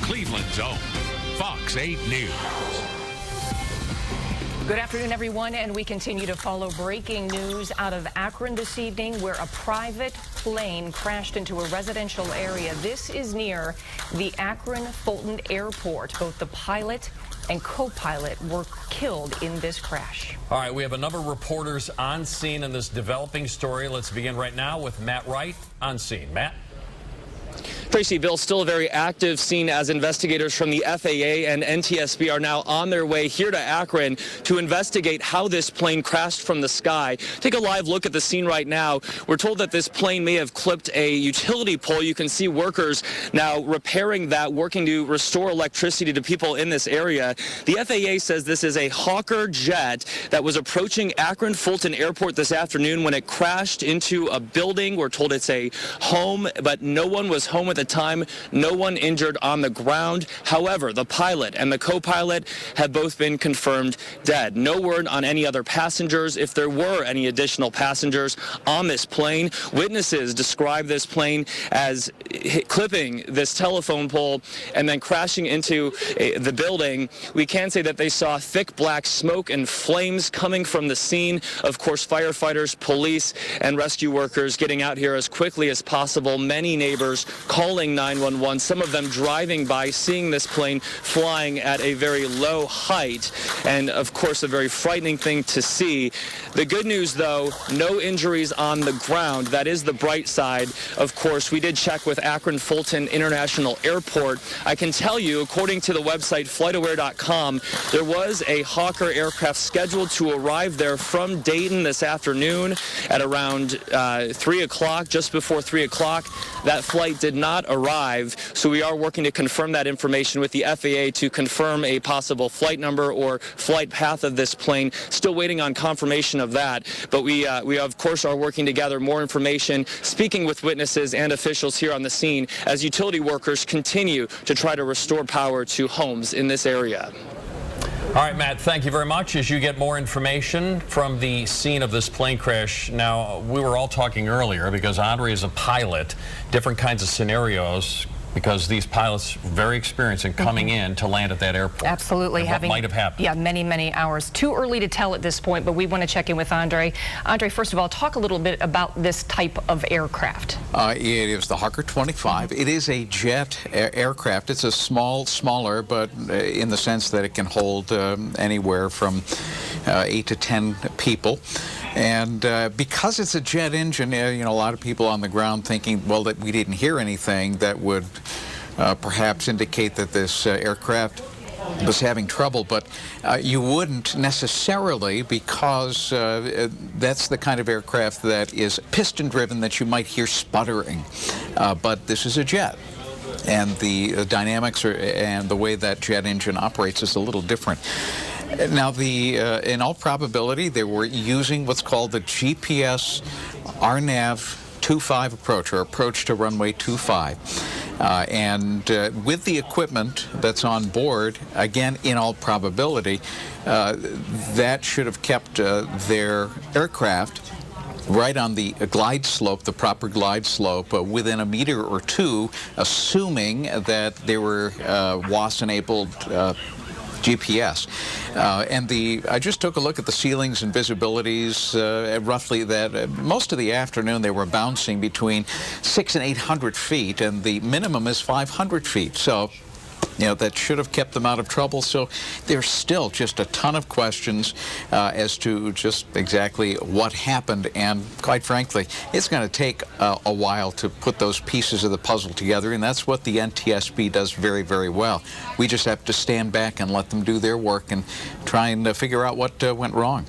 Cleveland's own Fox 8 News. Good afternoon, everyone, and we continue to follow breaking news out of Akron this evening, where a private plane crashed into a residential area. This is near the Akron-Fulton Airport. Both the pilot and co-pilot were killed in this crash. All right, we have a number of reporters on scene in this developing story. Let's begin right now with Matt Wright on scene. Matt? Tracy, Bill, still a very active scene as investigators from the FAA and NTSB are now on their way here to Akron to investigate how this plane crashed from the sky. Take a live look at the scene right now. We're told that this plane may have clipped a utility pole. You can see workers now repairing that, working to restore electricity to people in this area. The FAA says this is a Hawker jet that was approaching Akron-Fulton Airport this afternoon when it crashed into a building. We're told it's a home, but no one was home at the time. No one injured on the ground. However, the pilot and the co-pilot have both been confirmed dead. No word on any other passengers, if there were any additional passengers on this plane. Witnesses describe this plane as clipping this telephone pole and then crashing into the building. We can say that they saw thick black smoke and flames coming from the scene. Of course, firefighters, police, and rescue workers getting out here as quickly as possible. Many neighbors calling 911, some of them driving by, seeing this plane flying at a very low height, and of course a very frightening thing to see. The good news, though, no injuries on the ground. That is the bright side. Of course, we did check with Akron-Fulton International Airport. I can tell you, according to the website flightaware.com, there was a Hawker aircraft scheduled to arrive there from Dayton this afternoon at around 3 o'clock, just before 3 o'clock. That flight did not arrive, so we are working to confirm that information with the FAA to confirm a possible flight number or flight path of this plane. Still waiting on confirmation of that, but we of course are working to gather more information, speaking with witnesses and officials here on the scene as utility workers continue to try to restore power to homes in this area. All right, Matt, thank you very much. As you get more information from the scene of this plane crash, now, we were all talking earlier because Andre is a pilot, different kinds of scenarios, because these pilots are very experienced in coming in to land at that airport. Absolutely. And what might have happened. Yeah, many hours. Too early to tell at this point, but we want to check in with Andre. Andre, first of all, talk a little bit about this type of aircraft. It is the Hawker 25. It is a jet aircraft. It's a smaller, but in the sense that it can hold anywhere from 8 to 10 people. And because it's a jet engine, a lot of people on the ground thinking, well, that we didn't hear anything that would perhaps indicate that this aircraft was having trouble, but you wouldn't necessarily, because that's the kind of aircraft that is piston-driven that you might hear sputtering. But this is a jet, and the dynamics and the way that jet engine operates is a little different. Now, in all probability, they were using what's called the GPS RNAV 25 approach, or approach to runway 25. And with the equipment that's on board, again, in all probability, that should have kept their aircraft right on the glide slope, the proper glide slope, within a meter or two, assuming that they were WAAS-enabled GPS. I just took a look at the ceilings and visibilities, roughly that most of the afternoon they were bouncing between 600 and 800 feet, and the minimum is 500 feet. So, that should have kept them out of trouble. So there's still just a ton of questions as to just exactly what happened, and quite frankly, it's going to take a while to put those pieces of the puzzle together, and that's what the NTSB does very well. We just have to stand back and let them do their work and try and figure out what went wrong.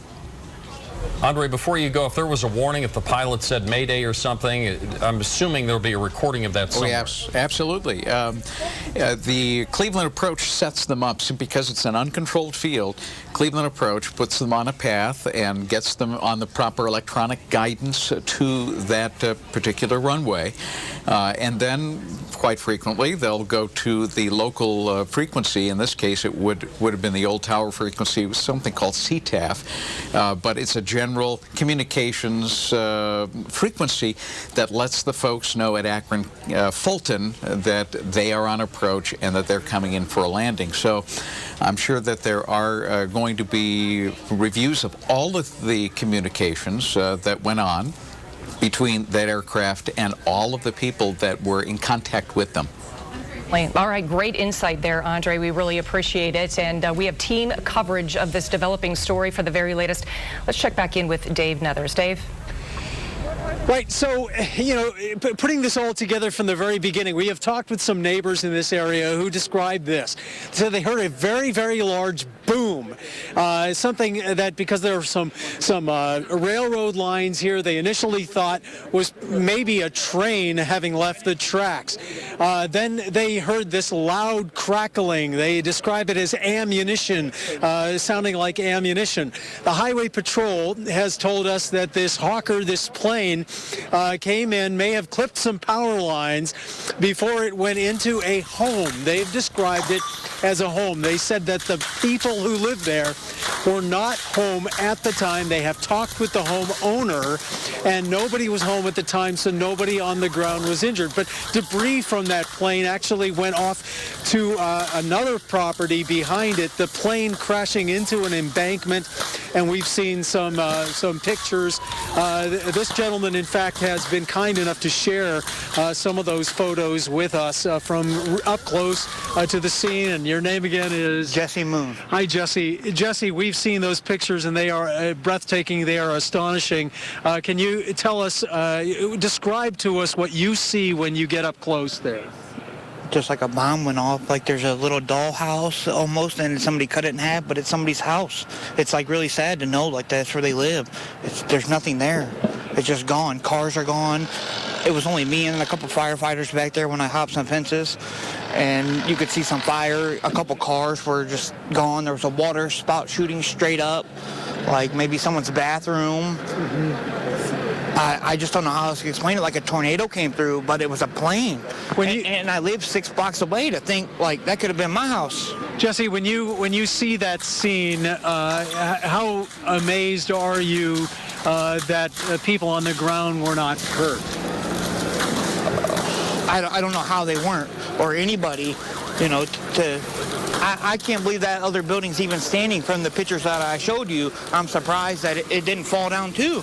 Andre, before you go, if there was a warning, if the pilot said Mayday or something, I'm assuming there'll be a recording of that somewhere. Oh, yes, absolutely. The Cleveland approach sets them up because it's an uncontrolled field. Cleveland approach puts them on a path and gets them on the proper electronic guidance to that particular runway. And then, quite frequently, they'll go to the local frequency. In this case, it would have been the old tower frequency. It was something called CTAF, but it's a general general communications frequency that lets the folks know at Akron Fulton that they are on approach and that they're coming in for a landing. So I'm sure that there are going to be reviews of all of the communications that went on between that aircraft and all of the people that were in contact with them. All right, great insight there, Andre. We really appreciate it. And we have team coverage of this developing story for the very latest. Let's check back in with Dave Nethers. Dave? Right, so, putting this all together from the very beginning, we have talked with some neighbors in this area who described this. So they heard a very, very large boom. Something that, because there were some railroad lines here, they initially thought was maybe a train having left the tracks. Then they heard this loud crackling. They describe it as ammunition, sounding like ammunition. The Highway Patrol has told us that this Hawker, this plane, came in, may have clipped some power lines before it went into a home. They've described it as a home. They said that the people who lived there were not home at the time. They have talked with the homeowner, and nobody was home at the time, so nobody on the ground was injured. But debris from that plane actually went off to another property behind it, the plane crashing into an embankment, and we've seen some pictures. This gentleman, in fact, has been kind enough to share some of those photos with us from up close to the scene. And your name again is? Jesse Moon. Hi, Jesse. Jesse, we've seen those pictures, and they are breathtaking. They are astonishing. Can you tell us, describe to us what you see when you get up close there? Just like a bomb went off, like there's a little dollhouse almost, and somebody cut it in half, but it's somebody's house. It's like really sad to know like that's where they live. There's nothing there. It's just gone. Cars are gone. It was only me and a couple firefighters back there when I hopped some fences, and you could see some fire. A couple cars were just gone. There was a water spout shooting straight up, like maybe someone's bathroom. I just don't know how else to explain it. Like a tornado came through, but it was a plane. And I live 6 blocks away. To think like that could have been my house. Jesse, when you see that scene, how amazed are you that people on the ground were not hurt? I don't know how they weren't, or anybody, I can't believe that other building's even standing from the pictures that I showed you. I'm surprised that it didn't fall down too.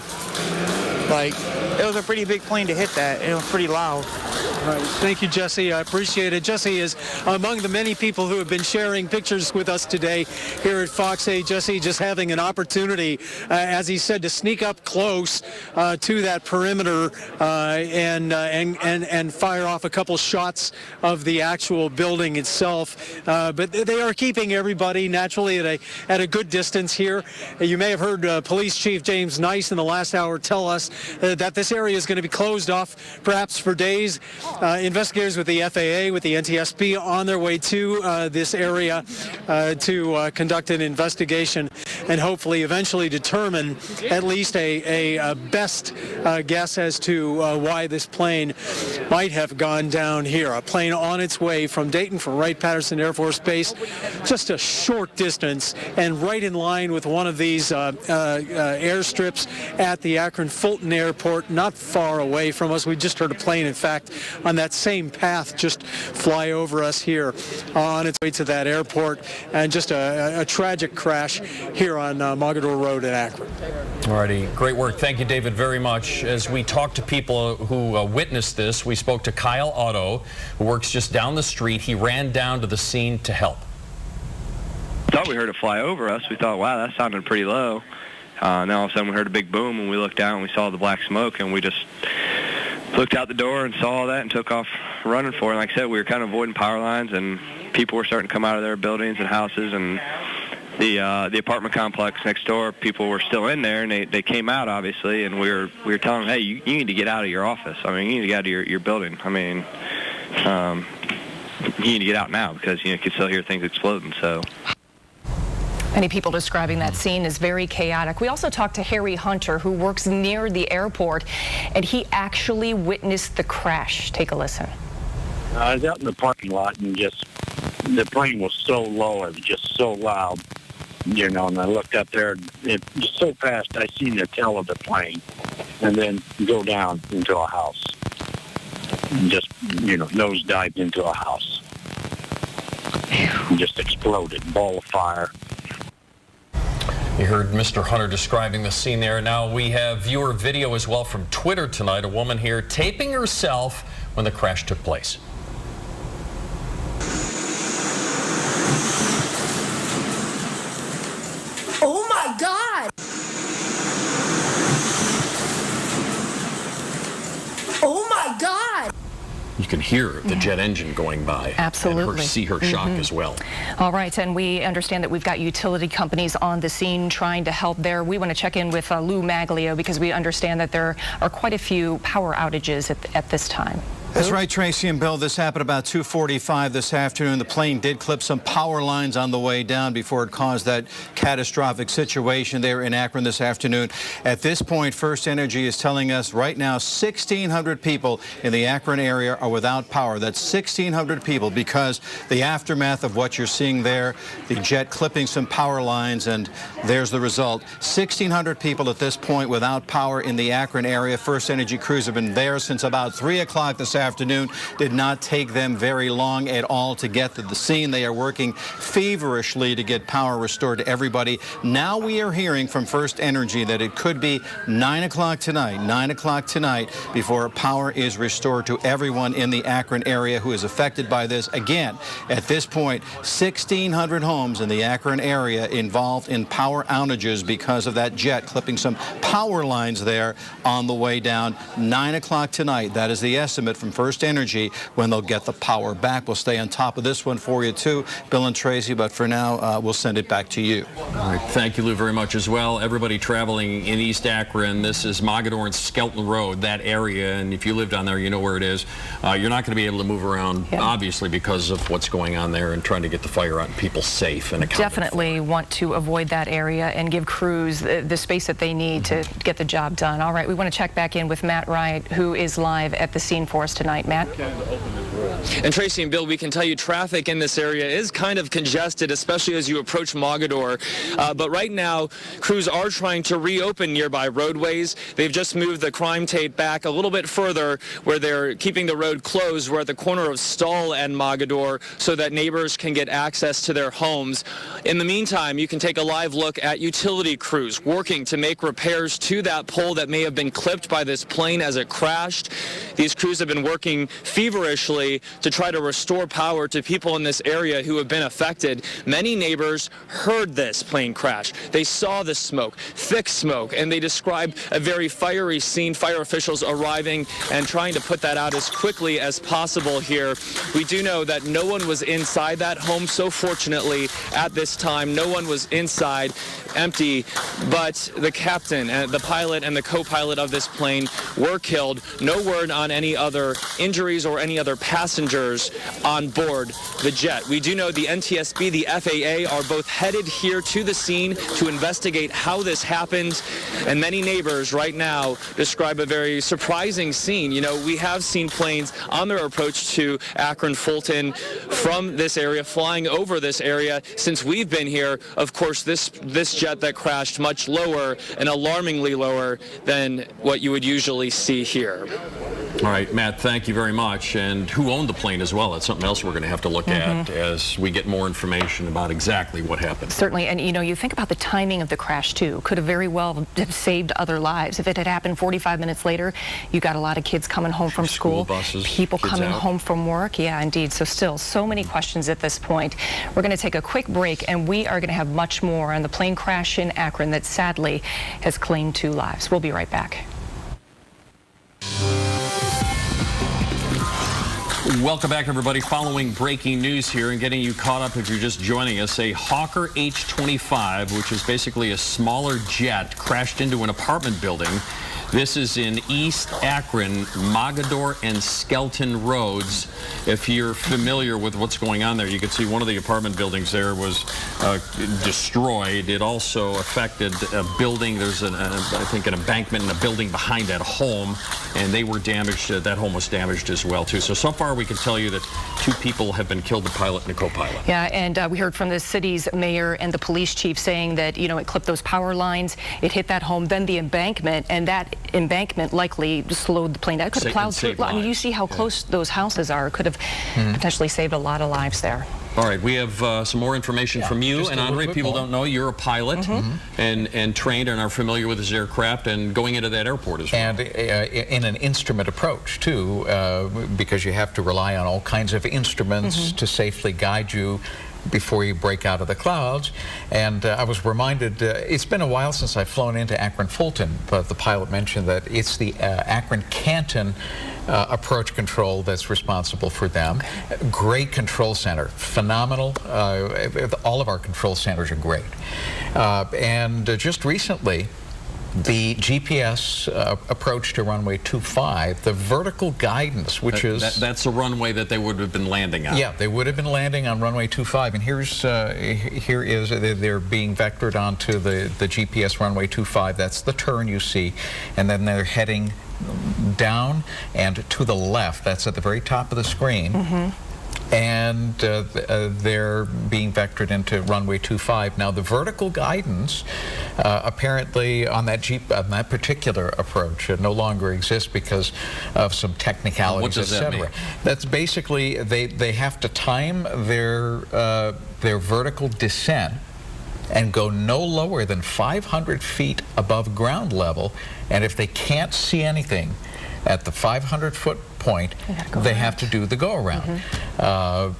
Like, it was a pretty big plane to hit that. It was pretty loud. Right. Thank you, Jesse. I appreciate it. Jesse is among the many people who have been sharing pictures with us today here at Fox 8. Jesse just having an opportunity, as he said, to sneak up close to that perimeter and fire off a couple shots of the actual building itself. But they are keeping everybody naturally at a good distance here. You may have heard Police Chief James Nice in the last hour tell us that this area is going to be closed off perhaps for days. Investigators with the FAA, with the NTSB, on their way to this area to conduct an investigation and hopefully eventually determine at least a best guess as to why this plane might have gone down here. A plane on its way from Dayton for Wright-Patterson Air Force Base, just a short distance and right in line with one of these airstrips at the Akron Fulton Airport, not far away from us. We just heard a plane, in fact, on that same path just fly over us here on its way to that airport, and just a tragic crash here on Mogador Road in Akron. All righty, great work. Thank you, David, very much. As we talk to people who witnessed this, we spoke to Kyle Otto, who works just down the street. He ran down to the scene to help. Thought we heard it fly over us. We thought, wow, that sounded pretty low. Now all of a sudden we heard a big boom, and we looked down and we saw the black smoke, and we just looked out the door and saw all that and took off running for it. Like I said, we were kind of avoiding power lines, and people were starting to come out of their buildings and houses, and the apartment complex next door, people were still in there, and they came out, obviously, and we were telling them, hey, you need to get out of your office. I mean, you need to get out of your building. I mean, you need to get out now because you could still hear things exploding. So. Many people describing that scene as very chaotic. We also talked to Harry Hunter, who works near the airport, and he actually witnessed the crash. Take a listen. I was out in the parking lot, and the plane was so low, it was just so loud. you know, and I looked up there. It was so fast, I seen the tail of the plane and then go down into a house. And just, you know, nose dived into a house. And just exploded, ball of fire. You heard Mr. Hunter describing the scene there. Now we have viewer video as well from Twitter tonight. A woman here taping herself when the crash took place. Oh my God! Oh my God! You can hear the jet engine going by. Absolutely. And see her shock as well. All right, and we understand that we've got utility companies on the scene trying to help there. We want to check in with Lou Maglio because we understand that there are quite a few power outages at this time. That's right, Tracy and Bill. This happened about 2:45 this afternoon. The plane did clip some power lines on the way down before it caused that catastrophic situation there in Akron this afternoon. At this point, First Energy is telling us right now 1,600 people in the Akron area are without power. That's 1,600 people because the aftermath of what you're seeing there, the jet clipping some power lines, and there's the result. 1,600 people at this point without power in the Akron area. First Energy crews have been there since about 3 o'clock this afternoon. Did not take them very long at all to get to the scene. They are working feverishly to get power restored to everybody. Now we are hearing from First Energy that it could be 9 o'clock tonight before power is restored to everyone in the Akron area who is affected by this. Again, at this point, 1,600 homes in the Akron area involved in power outages because of that jet clipping some power lines there on the way down. 9 o'clock tonight, that is the estimate from First Energy when they'll get the power back. We'll stay on top of this one for you too, Bill and Tracy, but for now, we'll send it back to you. All right, thank you, Lou, very much as well. Everybody traveling in East Akron, this is Mogadore and Skelton Road, that area, and if you live down there, you know where it is. You're not going to be able to move around, obviously, because of what's going on there and trying to get the fire out and people safe and accounted Definitely for. want to avoid that area and give crews the space that they need to get the job done. All right, we want to check back in with Matt Wright, who is live at the scene for us tonight. Matt? And Tracy and Bill, we can tell you traffic in this area is kind of congested, especially as you approach Mogadore. But right now, crews are trying to reopen nearby roadways. They've just moved the crime tape back a little bit further where they're keeping the road closed. We're at the corner of Stall and Mogadore so that neighbors can get access to their homes. In the meantime, you can take a live look at utility crews working to make repairs to that pole that may have been clipped by this plane as it crashed. These crews have been working feverishly to try to restore power to people in this area who have been affected. Many neighbors heard this plane crash. They saw the smoke, thick smoke, and they described a very fiery scene. Fire officials arriving and trying to put that out as quickly as possible here. We do know that no one was inside that home, so fortunately at this time no one was inside, empty, but the captain, the pilot, and the co-pilot of this plane were killed. No word on any other injuries or any other passengers on board the jet. We do know the NTSB, the FAA are both headed here to the scene to investigate how this happened, and many neighbors right now describe a very surprising scene. You know, we have seen planes on their approach to Akron Fulton from this area, flying over this area since we've been here. Of course, this jet that crashed much lower and alarmingly lower than what you would usually see here. All right, Matt, thank you very much. And who owned the plane as well? That's something else we're going to have to look at as we get more information about exactly what happened. Certainly, and you know, you think about the timing of the crash too. Could have very well saved other lives. If it had happened 45 minutes later, you got a lot of kids coming home from school, buses, people coming home from work. Yeah, indeed. So still, so many questions at this point. We're going to take a quick break, and we are going to have much more on the plane crash in Akron that sadly has claimed 2 lives. We'll be right back. Welcome back, everybody. Following breaking news here and getting you caught up if you're just joining us, a Hawker H-25, which is basically a smaller jet, crashed into an apartment building This is in East Akron, Mogador and Skelton Roads. If you're familiar with what's going on there, you can see one of the apartment buildings there was destroyed. It also affected a building. There's, I think, an embankment and a building behind that home, and they were damaged. That home was damaged as well, too. So far, we can tell you that 2 people have been killed, the pilot and a co-pilot. Yeah, and we heard from the city's mayor and the police chief saying that, you know, it clipped those power lines, it hit that home, then the embankment, and that embankment likely slowed the plane down. It could have plowed through. I mean, you see how close those houses are. It could have potentially saved a lot of lives there. All right, we have some more information from you. And Andre, people don't know you're a pilot and trained and are familiar with this aircraft and going into that airport as well. And in an instrument approach, too, because you have to rely on all kinds of instruments to safely guide you before you break out of the clouds. And I was reminded, it's been a while since I've flown into Akron-Fulton, but the pilot mentioned that it's the Akron-Canton approach control that's responsible for them. Great control center, phenomenal. All of our control centers are great. And just recently, the GPS approach to runway 25, the vertical guidance, which is... That's a runway that they would have been landing on. Yeah, they would have been landing on runway 25. And here is they're being vectored onto the GPS runway 25. That's the turn you see. And then they're heading down and to the left. That's at the very top of the screen. And they're being vectored into runway 25. Now, the vertical guidance apparently on that particular approach no longer exists because of some technicalities, what does that mean? That's basically they have to time their vertical descent and go no lower than 500 feet above ground level. And if they can't see anything at the 500-foot point, they have to do the go-around. So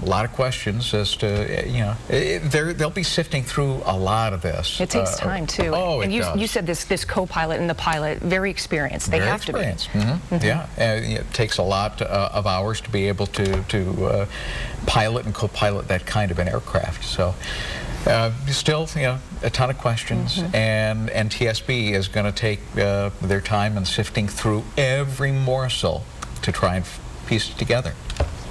a lot of questions as to, you know, they'll be sifting through a lot of this. It takes time, too. Oh, and it does. You said this co-pilot and the pilot, very experienced. They have to be. Yeah, it takes a lot of hours to be able to pilot and co-pilot that kind of an aircraft. So still, you know, a ton of questions, and NTSB is going to take their time in sifting through every morsel to try and piece it together.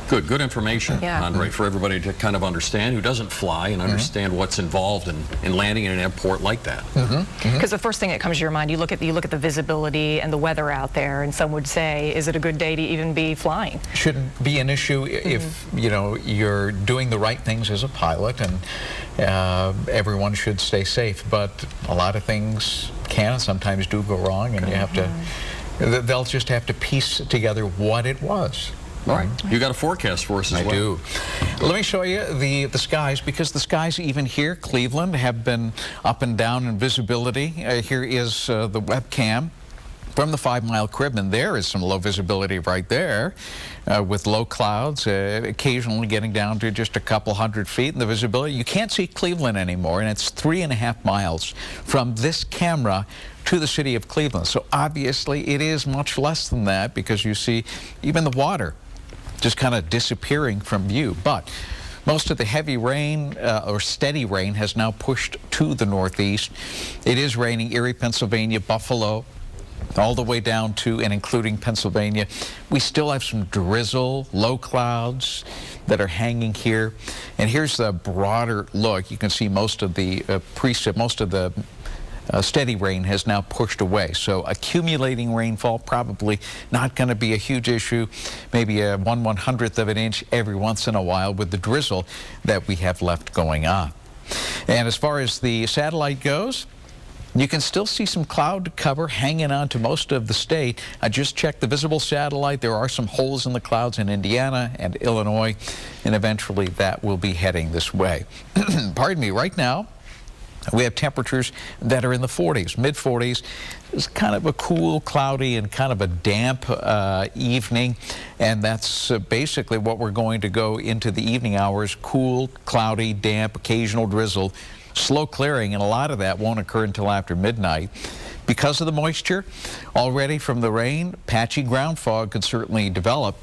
Good information, Andre, for everybody to kind of understand who doesn't fly and understand what's involved in landing in an airport like that. Because the first thing that comes to your mind, you look at the visibility and the weather out there, and some would say, is it a good day to even be flying? Shouldn't be an issue if, you know, you're doing the right things as a pilot, and everyone should stay safe. But a lot of things can and sometimes do go wrong, and you have to. They'll just have to piece together what it was. All right. You got a forecast for us as well. I do. Let me show you the skies, because the skies even here, Cleveland, have been up and down in visibility. Here is the webcam from the 5-mile crib, and there is some low visibility right there with low clouds, occasionally getting down to just a couple hundred feet in the visibility. You can't see Cleveland anymore, and it's 3.5 miles from this camera to the city of Cleveland. So obviously it is much less than that, because you see even the water just kind of disappearing from view. But most of the heavy rain or steady rain has now pushed to the northeast. It is raining Erie, Pennsylvania, Buffalo, all the way down to and including Pennsylvania. We still have some drizzle, low clouds that are hanging here. And here's the broader look. You can see most of the steady rain has now pushed away. So accumulating rainfall, probably not going to be a huge issue. Maybe a 1/100th of an inch every once in a while with the drizzle that we have left going on. And as far as the satellite goes, you can still see some cloud cover hanging on to most of the state. I just checked the visible satellite. There are some holes in the clouds in Indiana and Illinois, and eventually that will be heading this way. Pardon me, right now, we have temperatures that are in the 40s, mid-40s. It's kind of a cool, cloudy, and kind of a damp evening, and that's basically what we're going to go into the evening hours. Cool, cloudy, damp, occasional drizzle, slow clearing, and a lot of that won't occur until after midnight. Because of the moisture already from the rain, patchy ground fog could certainly develop.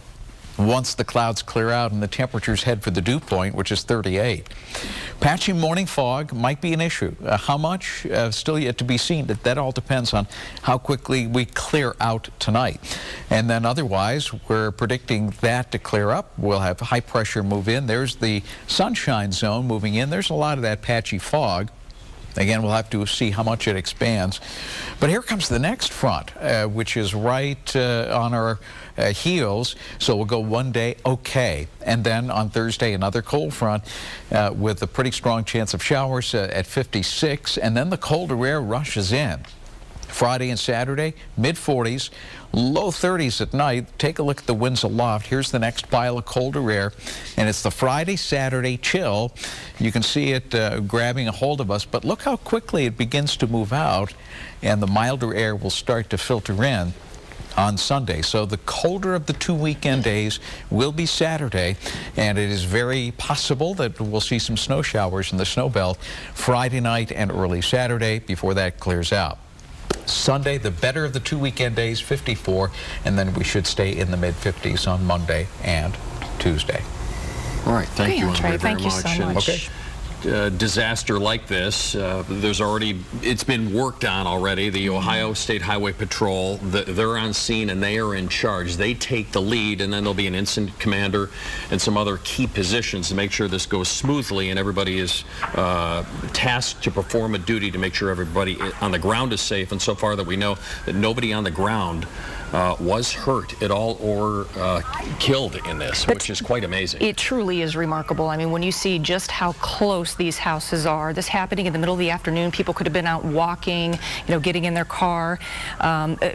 once the clouds clear out and the temperatures head for the dew point, which is 38. Patchy morning fog might be an issue. How much? Still yet to be seen. That all depends on how quickly we clear out tonight. And then otherwise, we're predicting that to clear up. We'll have high pressure move in. There's the sunshine zone moving in. There's a lot of that patchy fog. Again, we'll have to see how much it expands. But here comes the next front, which is right on our heels. So we'll go one day okay. And then on Thursday, another cold front with a pretty strong chance of showers at 56. And then the colder air rushes in. Friday and Saturday, mid-40s, low 30s at night. Take a look at the winds aloft. Here's the next pile of colder air, and it's the Friday, Saturday chill. You can see it grabbing a hold of us, but look how quickly it begins to move out, and the milder air will start to filter in on Sunday. So the colder of the 2 weekend days will be Saturday, and it is very possible that we'll see some snow showers in the snow belt Friday night and early Saturday before that clears out. Sunday, the better of the 2 weekend days, 54, and then we should stay in the mid-50s on Monday and Tuesday. All right, thank you, Andre, Thank you so much. Okay. Disaster like this, it's been worked on already. The Ohio State Highway Patrol, they're on scene and they are in charge. They take the lead, and then there'll be an incident commander and some other key positions to make sure this goes smoothly, and everybody is tasked to perform a duty to make sure everybody on the ground is safe. And so far that we know that nobody on the ground was hurt at all or killed in this, which is quite amazing. It truly is remarkable. I mean, when you see just how close these houses are, this happening in the middle of the afternoon, people could have been out walking, getting in their car.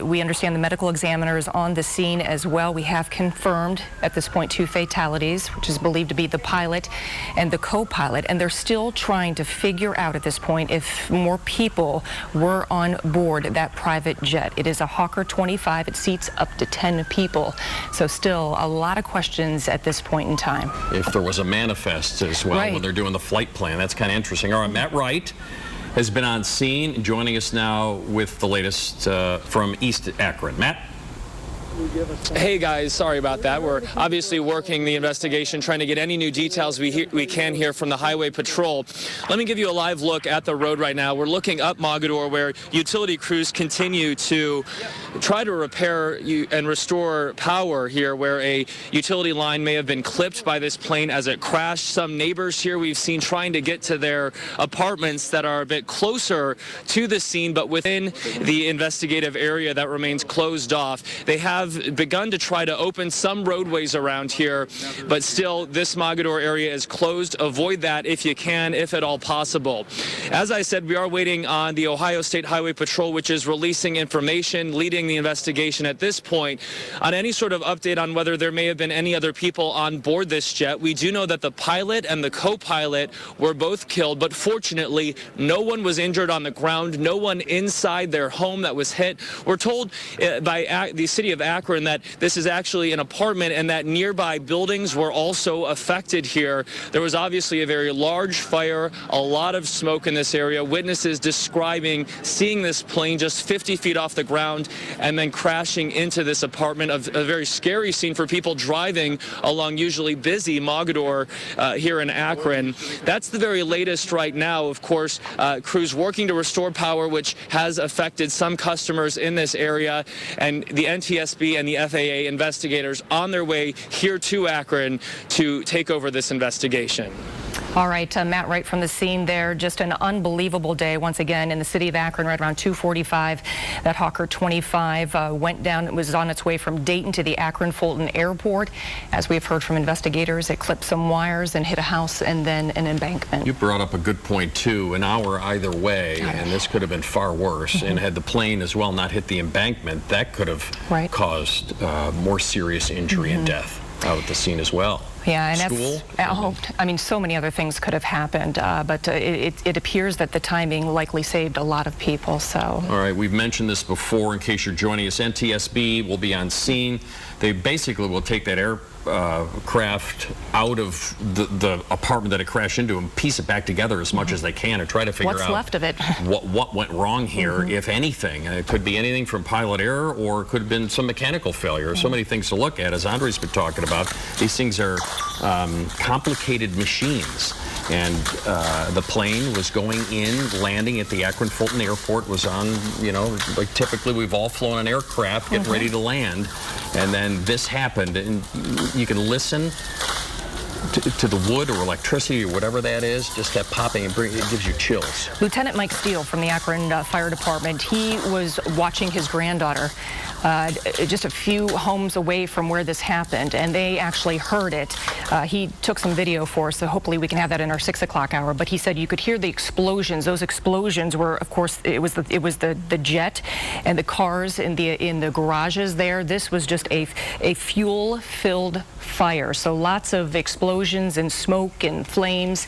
We understand the medical examiner is on the scene as well. We have confirmed at this point 2 fatalities, which is believed to be the pilot and the co-pilot, and they're still trying to figure out at this point if more people were on board that private jet. It is a Hawker 25. It seats up to 10 people. So still a lot of questions at this point in time. If there was a manifest as well when they're doing the flight plan, that's kind of interesting. All right, Matt Wright has been on scene, joining us now with the latest from East Akron. Matt? Hey guys, sorry about that. We're obviously working the investigation, trying to get any new details we can hear from the Highway Patrol. Let me give you a live look at the road right now. We're looking up Mogadore, where utility crews continue to try to repair and restore power here, where a utility line may have been clipped by this plane as it crashed. Some neighbors here we've seen trying to get to their apartments that are a bit closer to the scene, but within the investigative area that remains closed off. They have begun to try to open some roadways around here, but still this Mogadore area is closed. Avoid that if you can, if at all possible. As I said, we are waiting on the Ohio State Highway Patrol, which is releasing information, leading the investigation at this point, on any sort of update on whether there may have been any other people on board this jet. We do know that the pilot and the co-pilot were both killed, but fortunately no one was injured on the ground, no one inside their home that was hit. We're told by the city of Akron that this is actually an apartment and that nearby buildings were also affected here. There was obviously a very large fire, a lot of smoke in this area. Witnesses describing seeing this plane just 50 feet off the ground and then crashing into this apartment. A very scary scene for people driving along usually busy Mogadore here in Akron. That's the very latest right now. Of course, crews working to restore power, which has affected some customers in this area, and the NTSB and the FAA investigators on their way here to Akron to take over this investigation. All right, Matt Wright from the scene there. Just an unbelievable day once again in the city of Akron, right around 2:45. That Hawker 25 went down. It was on its way from Dayton to the Akron-Fulton Airport. As we've heard from investigators, it clipped some wires and hit a house and then an embankment. You brought up a good point, too. An hour either way, and this could have been far worse. And had the plane as well not hit the embankment, that could have caused more serious injury and death out at the scene as well. Yeah, and I mean, so many other things could have happened, but it appears that the timing likely saved a lot of people. So. All right, we've mentioned this before. In case you're joining us, NTSB will be on scene. They basically will take that aircraft out of the apartment that it crashed into and piece it back together as much as they can and try to figure what's out left of it. what went wrong here, if anything. And it could be anything from pilot error, or it could have been some mechanical failure. So many things to look at, as Andre's been talking about. These things are complicated machines. And the plane was going in, landing at the Akron Fulton Airport, was on, like typically we've all flown an aircraft getting ready to land. And then this happened. And you can listen to the wood or electricity or whatever that is, just that popping, it gives you chills. Lieutenant Mike Steele from the Akron Fire Department, he was watching his granddaughter just a few homes away from where this happened, and they actually heard it. He took some video for us, so hopefully we can have that in our 6 o'clock hour. But he said you could hear the explosions. Those explosions were, of course, it was the jet and the cars in the garages there. This was just a fuel-filled fire. So lots of explosions and smoke and flames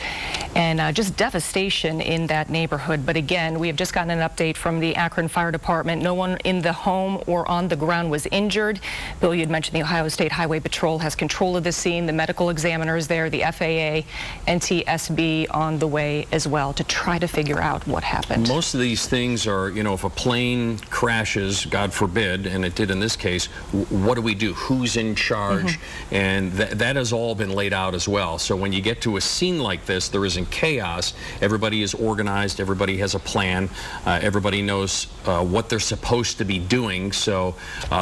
and just devastation in that neighborhood. But again, we have just gotten an update from the Akron Fire Department. No one in the home or on the ground was injured. Bill, you had mentioned the Ohio State Highway Patrol has control of the scene. The medical examiner is there, the FAA, NTSB on the way as well to try to figure out what happened. Most of these things are, if a plane crashes, God forbid, and it did in this case, what do we do? Who's in charge? And that has all been laid out as well. So when you get to a scene like this, there isn't chaos. Everybody is organized. Everybody has a plan. Everybody knows what they're supposed to be doing. So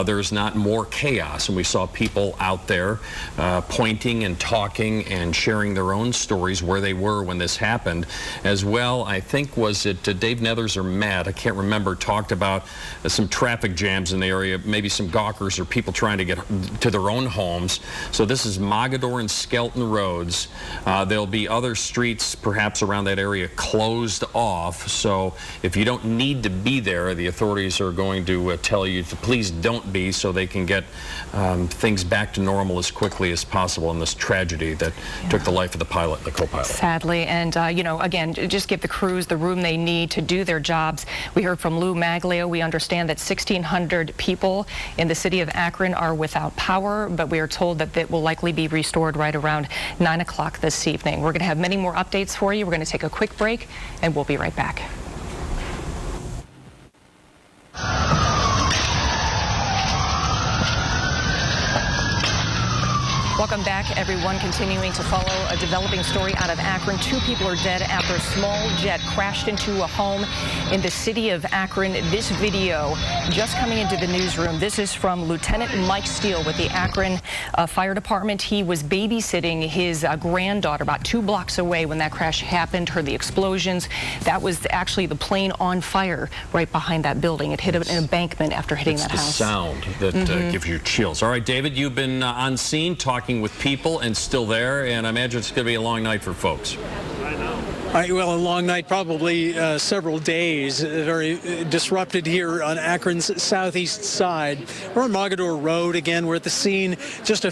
there's not more chaos. And we saw people out there pointing and talking and sharing their own stories where they were when this happened. As well, I think, was it Dave Nethers or Matt, I can't remember, talked about some traffic jams in the area, maybe some gawkers or people trying to get to their own homes. So this is Mogadore and Skelton Roads. There'll be other streets perhaps around that area closed off. So if you don't need to be there, the authorities are going to tell you to please don't be, so they can get things back to normal as quickly as possible in this tragedy that took the life of the pilot and the co-pilot. Sadly, and again, just give the crews the room they need to do their jobs. We heard from Lou Maglio. We understand that 1,600 people in the city of Akron are without power, but we are told that it will likely be restored right around 9 o'clock this evening. We're going to have many more updates for you. We're going to take a quick break, and we'll be right back. Welcome back, everyone. Continuing to follow a developing story out of Akron. 2 people are dead after a small jet crashed into a home in the city of Akron. This video just coming into the newsroom. This is from Lieutenant Mike Steele with the Akron Fire Department. He was babysitting his granddaughter about 2 blocks away when that crash happened. Heard the explosions. That was actually the plane on fire right behind that building. It hit an embankment after hitting that house. It's the sound that gives you chills. All right, David, you've been on scene talking with people and still there, and I imagine it's going to be a long night for folks. I know. Well, a long night, probably several days. Very disrupted here on Akron's southeast side. We're on Mogadore Road again. We're at the scene just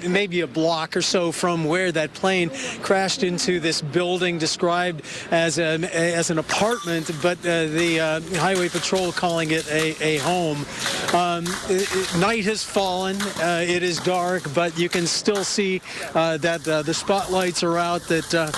maybe a block or so from where that plane crashed into this building described as an apartment, but the Highway Patrol calling it a home. Night has fallen. It is dark, but you can still see that the spotlights are out, that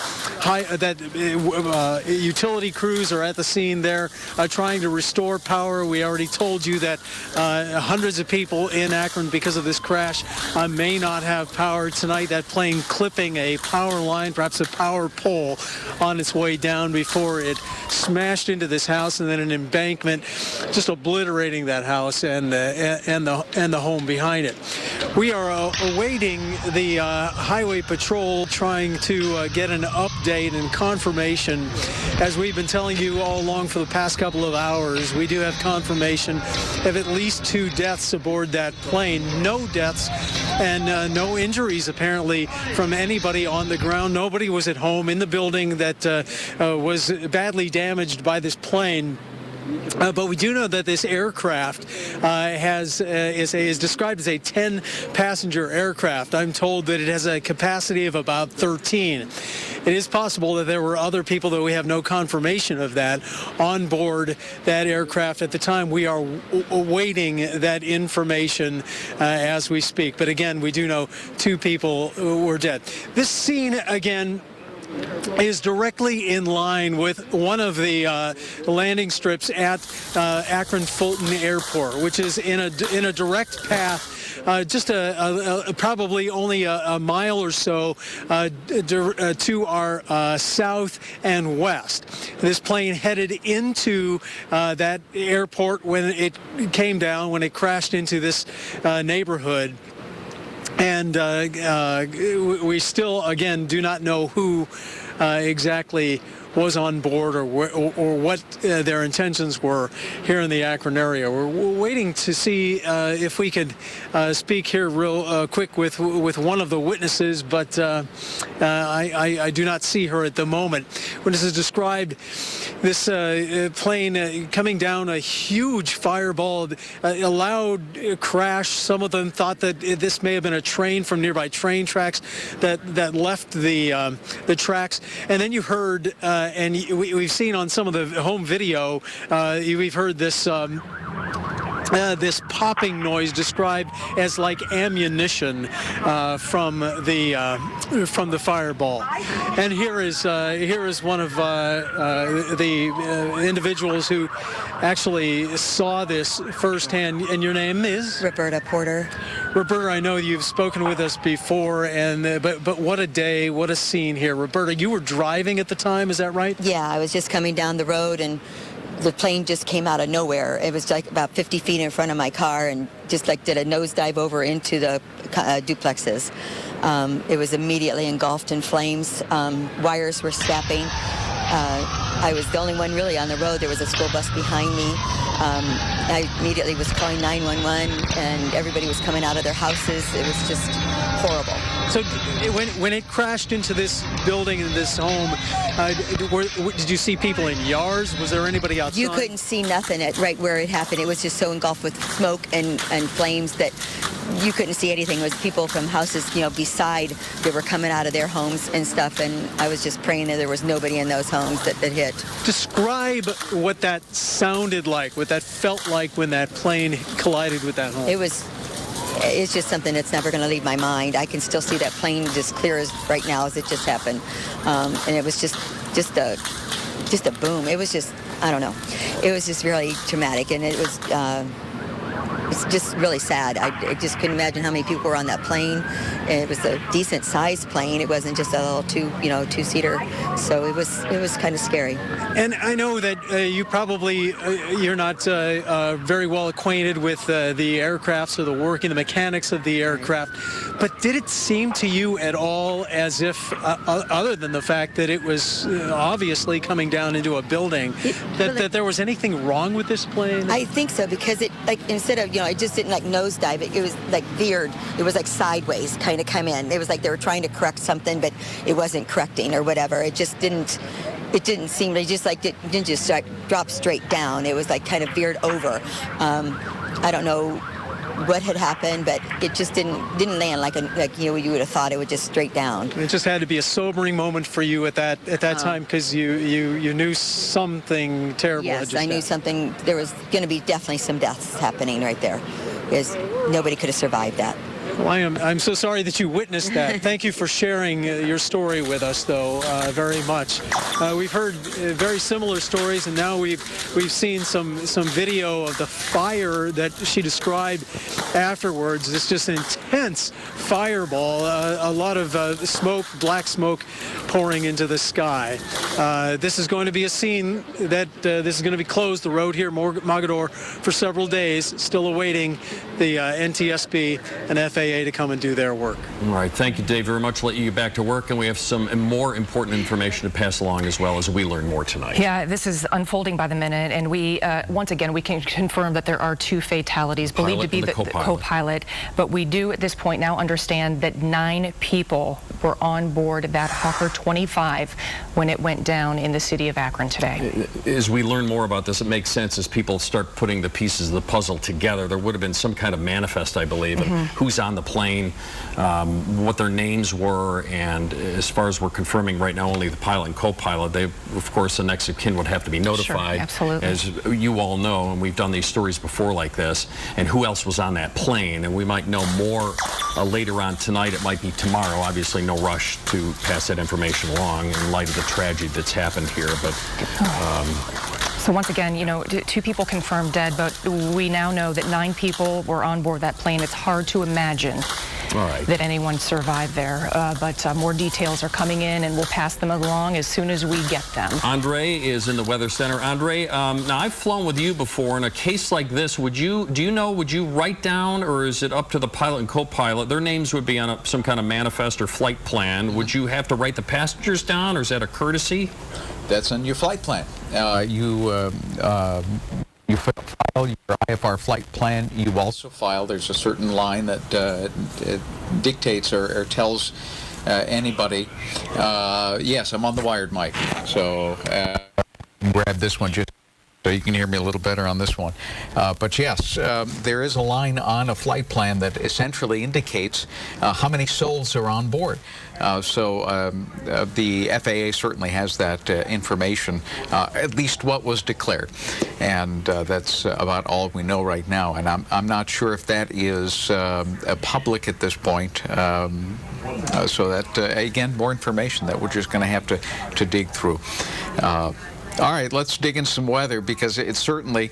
utility crews are at the scene there trying to restore power. We already told you that hundreds of people in Akron, because of this crash, may not have power tonight. That plane clipping a power line, perhaps a power pole, on its way down before it smashed into this house, and then an embankment just obliterating that house and the home behind it. We are awaiting the Highway Patrol trying to get an update and confirmation. As we've been telling you all along for the past couple of hours, we do have confirmation of at least 2 deaths aboard that plane. No deaths and no injuries apparently from anybody on the ground. Nobody was at home in the building that was badly damaged by this plane. But we do know that this aircraft is described as a 10-passenger aircraft. I'm told that it has a capacity of about 13. It is possible that there were other people, though we have no confirmation of that, on board that aircraft at the time. We are awaiting that information as we speak. But again, we do know 2 people were dead. This scene, again, is directly in line with one of the landing strips at Akron Fulton Airport, which is in a direct path. Just probably only a mile or so to our south and west. This plane headed into that airport when it came down, when it crashed into this neighborhood. And we still, again, do not know who exactly was on board or what their intentions were here in the Akron area. We're waiting to see if we could speak here real quick with one of the witnesses, but I do not see her at the moment. Witnesses described this plane coming down a huge fireball, a loud crash. Some of them thought that this may have been a train from nearby train tracks that left the tracks. And then you heard and we've seen on some of the home video, we've heard this this popping noise described as like ammunition from the fireball. And here is one of the individuals who actually saw this firsthand. And your name is? Roberta Porter. Roberta, I know you've spoken with us before, and but what a day, what a scene here. Roberta, you were driving at the time, is that right? Yeah, I was just coming down the road, and the plane just came out of nowhere. It was like about 50 feet in front of my car and just like did a nosedive over into the duplexes. It was immediately engulfed in flames. Wires were snapping. I was the only one really on the road. There was a school bus behind me. I immediately was calling 911, and everybody was coming out of their houses. It was just horrible. So when it crashed into this building and this home, did you see people in yards? Was there anybody outside? You couldn't see nothing right where it happened. It was just so engulfed with smoke and flames that you couldn't see anything. It was people from houses, beside that were coming out of their homes and stuff, and I was just praying that there was nobody in those homes that hit. Describe what that sounded like, what that felt like when that plane collided with that home. It's just something that's never going to leave my mind. I can still see that plane just clear as right now as it just happened. And it was just a boom. It was just, I don't know. It was just really traumatic, and it was it's just really sad. I just couldn't imagine how many people were on that plane. It was a decent sized plane. It wasn't just a little two-seater. So it was kind of scary. And I know that you probably you're not very well acquainted with the aircrafts or the working, the mechanics of the aircraft. But did it seem to you at all as if, other than the fact that it was obviously coming down into a building, that there was anything wrong with this plane? I think so, because it, like, instead of, it just didn't like nosedive. It was like veered. It was like sideways kind of come in. It was like they were trying to correct something, but it wasn't correcting or whatever. It just didn't. It didn't seem. It just like didn't just like drop straight down. It was like kind of veered over. I don't know what had happened, but it just didn't land like you would have thought it would just straight down. It just had to be a sobering moment for you at that time, because you knew something terrible. Yes, I knew something. There was going to be definitely some deaths happening right there, because nobody could have survived that. Well, I'm so sorry that you witnessed that. Thank you for sharing your story with us, though, very much. We've heard very similar stories, and now we've seen some video of the fire that she described afterwards. It's just an intense fireball, a lot of smoke, black smoke, pouring into the sky. This is going to be a scene that this is going to be closed, the road here, Mogador, for several days, still awaiting the NTSB and FAA FAA to come and do their work. All right. Thank you, Dave, very much. Let you get back to work, and we have some more important information to pass along as well as we learn more tonight. Yeah, this is unfolding by the minute, and we, once again, we can confirm that there are 2 fatalities, believed to be the co-pilot, but we do at this point now understand that 9 people were on board that Hawker 25 when it went down in the city of Akron today. As we learn more about this, it makes sense as people start putting the pieces of the puzzle together. There would have been some kind of manifest, I believe, and who's on the plane, what their names were, and as far as we're confirming right now, only the pilot and co-pilot. They, of course, the next of kin would have to be notified. Sure, absolutely. As you all know, and we've done these stories before like this, and who else was on that plane, and we might know more later on tonight. It might be tomorrow. Obviously, no rush to pass that information along in light of the tragedy that's happened here, but so once again, you know, 2 people confirmed dead, but we now know that 9 people were on board that plane. It's hard to imagine that anyone survived there, but more details are coming in, and we'll pass them along as soon as we get them. Andre is in the Weather Center. Andre, now I've flown with you before. In a case like this, would you write down, or is it up to the pilot and co-pilot? Their names would be on some kind of manifest or flight plan. Would you have to write the passengers down, or is that a courtesy? That's on your flight plan. You file your IFR flight plan. You also file, there's a certain line that dictates or tells anybody, yes, I'm on the wired mic, so grab this one just so you can hear me a little better on this one. But yes, there is a line on a flight plan that essentially indicates how many souls are on board. So the FAA certainly has that information, at least what was declared. And that's about all we know right now. And I'm not sure if that is public at this point. So that, again, more information that we're just going to have to dig through. All right, let's dig in some weather, because it certainly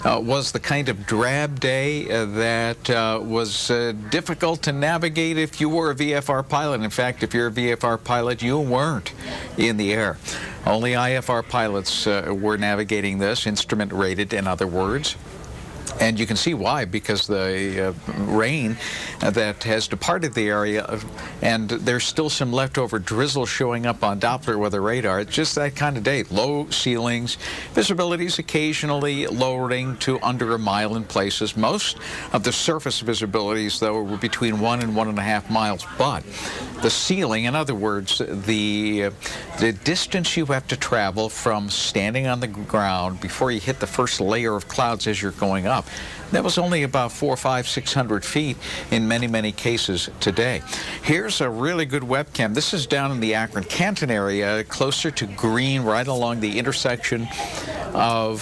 was the kind of drab day that was difficult to navigate if you were a VFR pilot. In fact, if you're a VFR pilot, you weren't in the air. Only IFR pilots were navigating this, instrument rated, in other words. And you can see why, because the rain that has departed the area, and there's still some leftover drizzle showing up on Doppler weather radar. It's just that kind of day. Low ceilings, visibilities occasionally lowering to under a mile in places. Most of the surface visibilities, though, were between 1 and 1.5 miles. But the ceiling, in other words, the distance you have to travel from standing on the ground before you hit the first layer of clouds as you're going up, that was only about 400, 500, 600 feet in many, many cases today. Here's a really good webcam. This is down in the Akron-Canton area, closer to Green, right along the intersection of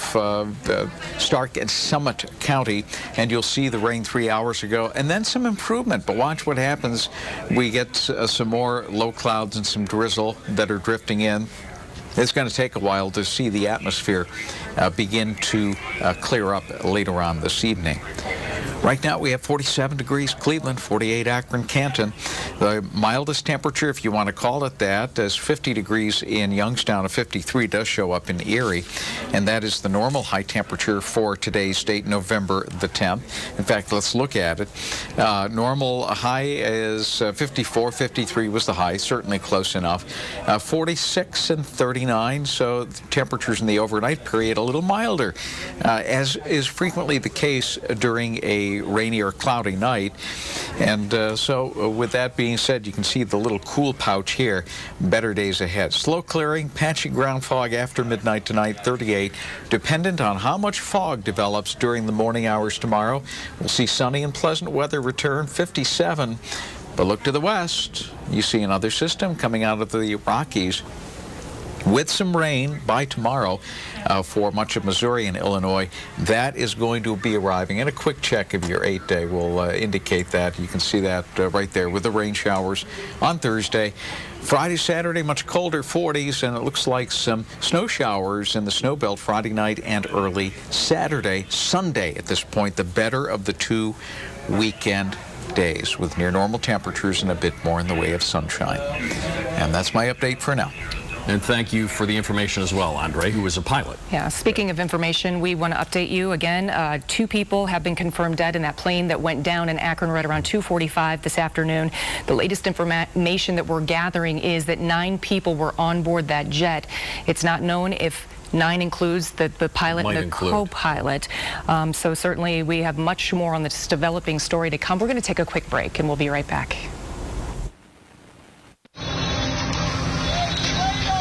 Stark and Summit County, and you'll see the rain 3 hours ago, and then some improvement. But watch what happens. We get some more low clouds and some drizzle that are drifting in. It's going to take a while to see the atmosphere begin to clear up later on this evening. Right now we have 47 degrees Cleveland, 48 Akron-Canton. The mildest temperature, if you want to call it that, is 50 degrees in Youngstown. A 53 does show up in Erie, and that is the normal high temperature for today's date, November the 10th. In fact, let's look at it. Normal high is 54, 53 was the high, certainly close enough. 46 and 39, so the temperatures in the overnight period a little milder, as is frequently the case during a rainy or cloudy night. And so with that being said, you can see the little cool pouch here. Better days ahead. Slow clearing, patchy ground fog after midnight tonight, 38. Dependent on how much fog develops during the morning hours tomorrow. We'll see sunny and pleasant weather return, 57. But look to the west. You see another system coming out of the Rockies with some rain by tomorrow for much of Missouri and Illinois. That is going to be arriving, and a quick check of your 8-day will indicate that. You can see that right there with the rain showers on Thursday. Friday, Saturday, much colder, 40s, and it looks like some snow showers in the snow belt Friday night and early Saturday. Sunday, at this point, the better of the 2 weekend days with near normal temperatures and a bit more in the way of sunshine. And that's my update for now. And thank you for the information as well, Andre, who is a pilot. Yeah, speaking of information, we want to update you again. 2 people have been confirmed dead in that plane that went down in Akron right around 2:45 this afternoon. The latest information that we're gathering is that 9 people were on board that jet. It's not known if 9 includes the pilot and the co-pilot. So certainly we have much more on this developing story to come. We're going to take a quick break and we'll be right back.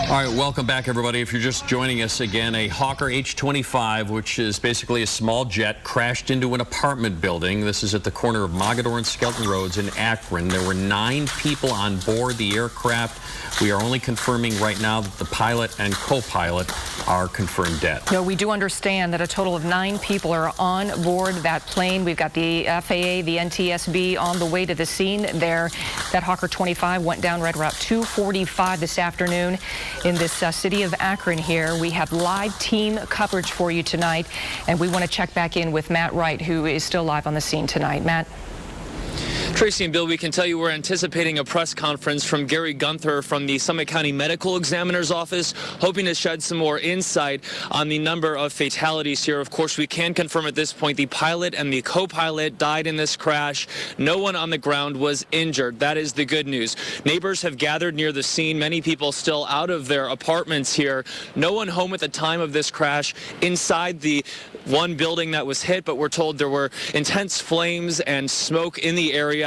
All right, welcome back, everybody. If you're just joining us again, a Hawker H-25, which is basically a small jet, crashed into an apartment building. This is at the corner of Mogadore and Skelton Roads in Akron. There were 9 people on board the aircraft. We are only confirming right now that the pilot and co-pilot are confirmed dead. No, we do understand that a total of 9 people are on board that plane. We've got the FAA, the NTSB on the way to the scene there. That Hawker 25 went down right around 2:45 this afternoon in this city of Akron here. We have live team coverage for you tonight, and we want to check back in with Matt Wright, who is still live on the scene tonight. Matt. Tracy and Bill, we can tell you we're anticipating a press conference from Gary Gunther from the Summit County Medical Examiner's Office, hoping to shed some more insight on the number of fatalities here. Of course, we can confirm at this point the pilot and the co-pilot died in this crash. No one on the ground was injured. That is the good news. Neighbors have gathered near the scene, many people still out of their apartments here. No one home at the time of this crash inside the one building that was hit, but we're told there were intense flames and smoke in the area.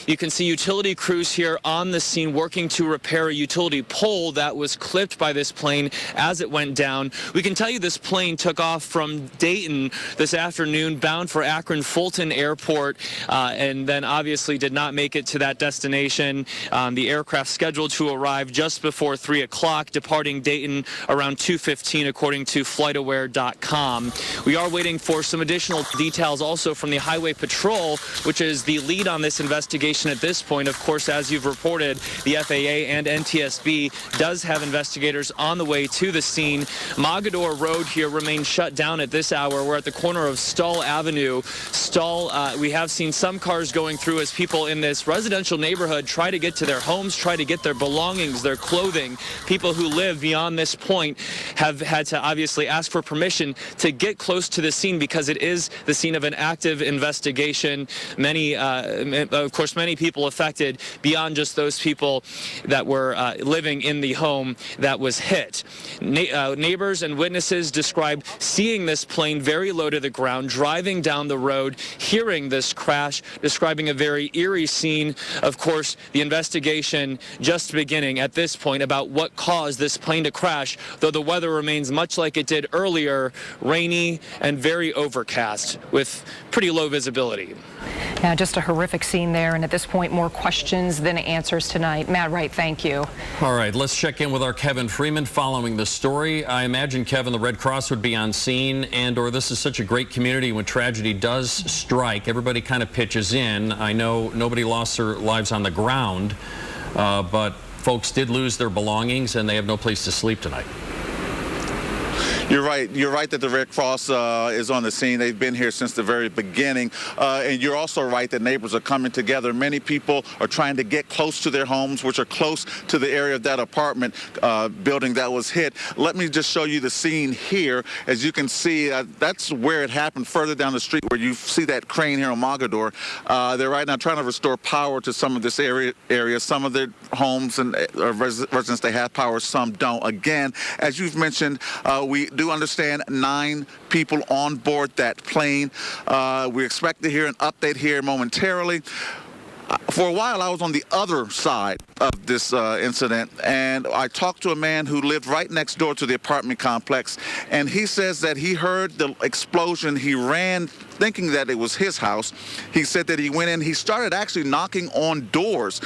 You can see utility crews here on the scene working to repair a utility pole that was clipped by this plane as it went down. We can tell you this plane took off from Dayton this afternoon, bound for Akron Fulton Airport, and then obviously did not make it to that destination. The aircraft scheduled to arrive just before 3 o'clock, departing Dayton around 2:15, according to FlightAware.com. We are waiting for some additional details also from the Highway Patrol, which is the lead on this investigation at this point. Of course, as you've reported, the FAA and NTSB does have investigators on the way to the scene. Mogadore Road here remains shut down at this hour. We're at the corner of Stall Avenue. We have seen some cars going through as people in this residential neighborhood try to get to their homes, try to get their belongings, their clothing. People who live beyond this point have had to obviously ask for permission to get close to the scene because it is the scene of an active investigation. Of course, many people affected beyond just those people that were living in the home that was hit. Neighbors and witnesses describe seeing this plane very low to the ground, driving down the road, hearing this crash, describing a very eerie scene. Of course, the investigation just beginning at this point about what caused this plane to crash, though the weather remains much like it did earlier, rainy and very overcast with pretty low visibility. Yeah, just a horrific scene there, and at this point, more questions than answers tonight. Matt Wright, thank you. All right, let's check in with our Kevin Freeman following the story. I imagine, Kevin, the Red Cross would be on scene, and/or this is such a great community when tragedy does strike. Everybody kind of pitches in. I know nobody lost their lives on the ground, but folks did lose their belongings, and they have no place to sleep tonight. You're right. You're right that the Red Cross is on the scene. They've been here since the very beginning. And you're also right that neighbors are coming together. Many people are trying to get close to their homes, which are close to the area of that apartment building that was hit. Let me just show you the scene here. As you can see, that's where it happened, further down the street where you see that crane here on Mogadore. They're right now trying to restore power to some of this area. Some of their homes and residents, they have power, some don't. Again, as you've mentioned, we do understand 9 people on board that plane. We expect to hear an update here momentarily. For a while, I was on the other side of this incident, and I talked to a man who lived right next door to the apartment complex, and he says that he heard the explosion. He ran thinking that it was his house. He said that he went in. He started actually knocking on doors,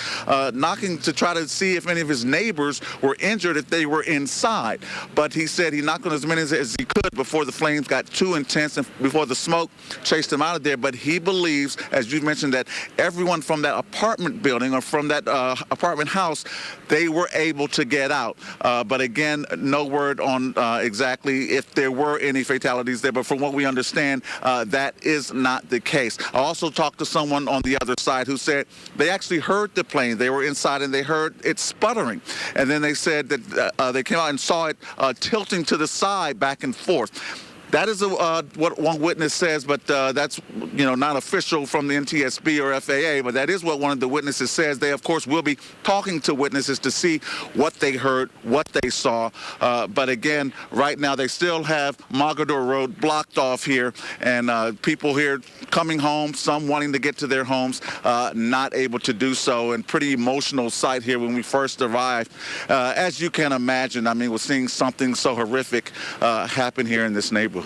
knocking to try to see if any of his neighbors were injured, if they were inside. But he said he knocked on as many as he could before the flames got too intense and before the smoke chased him out of there. But he believes, as you mentioned, that everyone from that that apartment building or from that apartment house, they were able to get out. But again, no word on exactly if there were any fatalities there. But from what we understand, that is not the case. I also talked to someone on the other side who said they actually heard the plane. They were inside and they heard it sputtering. And then they said that they came out and saw it tilting to the side back and forth. That is what one witness says, but that's not official from the NTSB or FAA, but that is what one of the witnesses says. They, of course, will be talking to witnesses to see what they heard, what they saw. But again, right now they still have Mogador Road blocked off here, and people here coming home, some wanting to get to their homes, not able to do so, and pretty emotional sight here when we first arrived. As you can imagine, I mean, we're seeing something so horrific happen here in this neighborhood.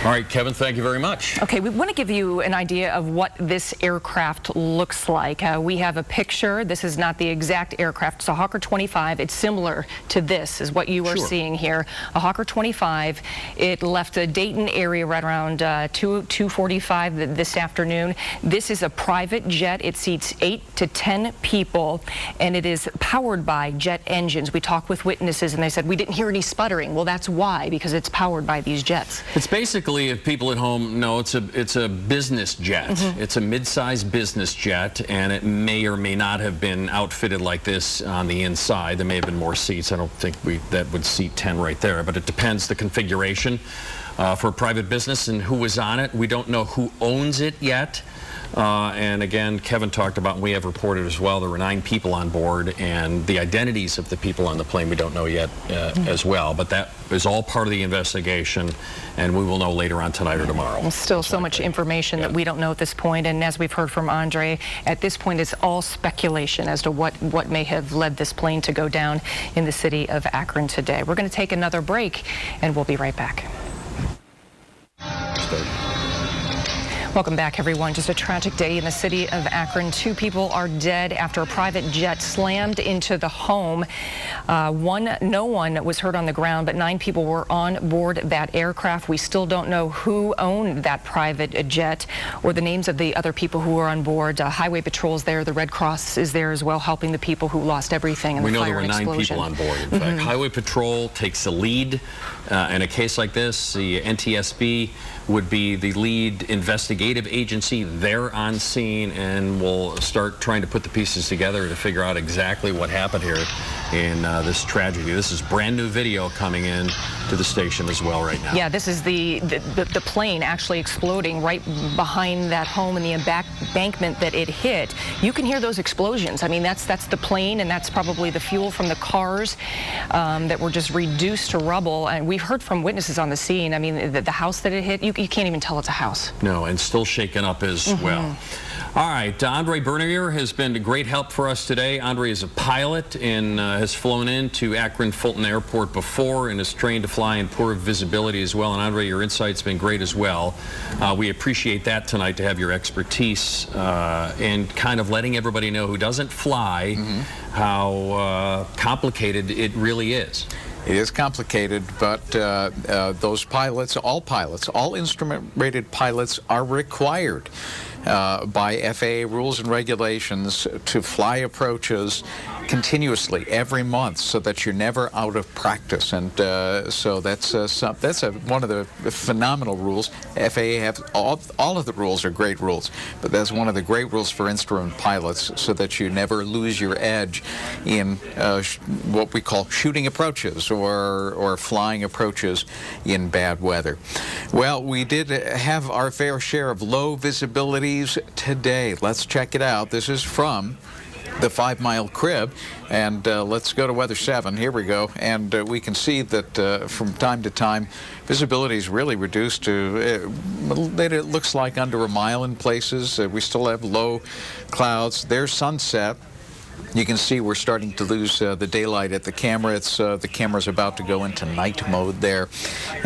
All right, Kevin, thank you very much. Okay, we want to give you an idea of what this aircraft looks like. We have a picture. This is not the exact aircraft. It's a Hawker 25. It's similar to this, is what you are seeing here. A Hawker 25. It left the Dayton area right around 2:45 this afternoon. This is a private jet. It seats 8 to 10 people, and it is powered by jet engines. We talked with witnesses, and they said, we didn't hear any sputtering. Well, that's why, because it's powered by these jets. It's basically, if people at home know, it's a business jet. It's a mid-sized business jet, and it may or may not have been outfitted like this on the inside. There may have been more seats. I don't think that would seat 10 right there, but it depends the configuration for a private business and who was on it. We don't know who owns it yet. And again, Kevin talked about, and we have reported as well, there were 9 people on board, and the identities of the people on the plane we don't know yet as well. But that is all part of the investigation, and we will know later on tonight or tomorrow. Well, still so much information that we don't know at this point, and as we've heard from Andre, at this point it's all speculation as to what may have led this plane to go down in the city of Akron today. We're going to take another break, and we'll be right back. Welcome back, everyone. Just a tragic day in the city of Akron. 2 people are dead after a private jet slammed into the home. No one was hurt on the ground, but 9 people were on board that aircraft. We still don't know who owned that private jet or the names of the other people who were on board. Highway Patrol's there. The Red Cross is there as well, helping the people who lost everything in the fire and explosion. We know there were 9 people on board. In fact, Highway Patrol takes the lead in a case like this. The NTSB would be the lead investigative agency. They're on scene, and we'll start trying to put the pieces together to figure out exactly what happened here in this tragedy. This is brand new video coming in to the station as well right now. Yeah, this is the plane actually exploding right behind that home and the embankment that it hit. You can hear those explosions. I mean, that's the plane, and that's probably the fuel from the cars that were just reduced to rubble. And we've heard from witnesses on the scene. I mean, the house that it hit, you can't even tell it's a house. No, and still shaken up as well. All right, Andre Bernier has been a great help for us today. Andre is a pilot and has flown into Akron Fulton Airport before and is trained to fly in poor visibility as well. And Andre, your insight's been great as well. We appreciate that tonight, to have your expertise and kind of letting everybody know who doesn't fly how complicated it really is. It is complicated, but those pilots, all instrument-rated pilots are required by FAA rules and regulations to fly approaches continuously every month, so that you're never out of practice. And so that's one of the phenomenal rules. FAA have all of the rules are great rules, but that's one of the great rules for instrument pilots, so that you never lose your edge in what we call shooting approaches or flying approaches in bad weather. Well, we did have our fair share of low visibilities today. Let's check it out. This is from the 5 Mile Crib, and let's go to Weather 7. Here we go, and we can see that from time to time visibility is really reduced to it looks like under a mile in places. We still have low clouds. There's sunset. You can see we're starting to lose the daylight at the camera. The camera's about to go into night mode there.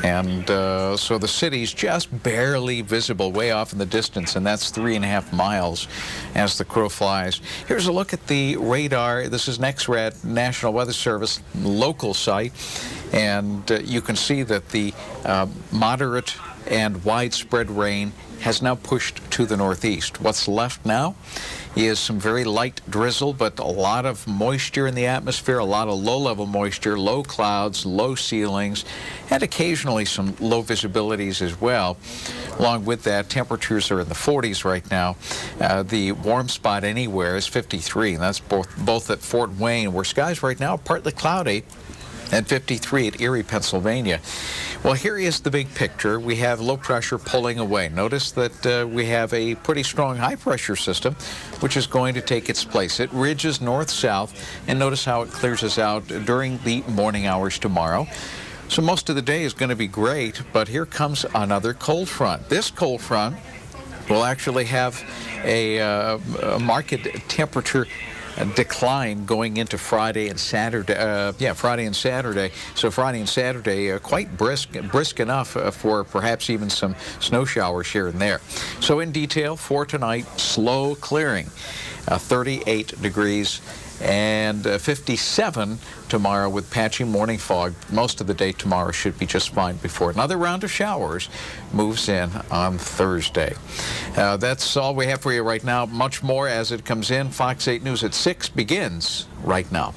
And so the city's just barely visible way off in the distance, and that's 3.5 miles as the crow flies. Here's a look at the radar. This is NexRad, National Weather Service local site. And you can see that the moderate and widespread rain has now pushed to the northeast. What's left now is some very light drizzle, but a lot of moisture in the atmosphere, a lot of low-level moisture, low clouds, low ceilings, and occasionally some low visibilities as well. Along with that, temperatures are in the 40s right now. The warm spot anywhere is 53, and that's both at Fort Wayne, where skies right now are partly cloudy, and 53 at Erie, Pennsylvania. Well, here is the big picture. We have low pressure pulling away. Notice that we have a pretty strong high pressure system, which is going to take its place. It ridges north-south, and notice how it clears us out during the morning hours tomorrow. So most of the day is going to be great, but here comes another cold front. This cold front will actually have a marked temperature decline going into Friday and Saturday. Friday and Saturday. So Friday and Saturday quite brisk enough for perhaps even some snow showers here and there. So in detail for tonight, slow clearing, 38 degrees and 57 tomorrow with patchy morning fog. Most of the day tomorrow should be just fine before another round of showers moves in on Thursday. That's all we have for you right now. Much more as it comes in. Fox 8 News at 6 begins right now.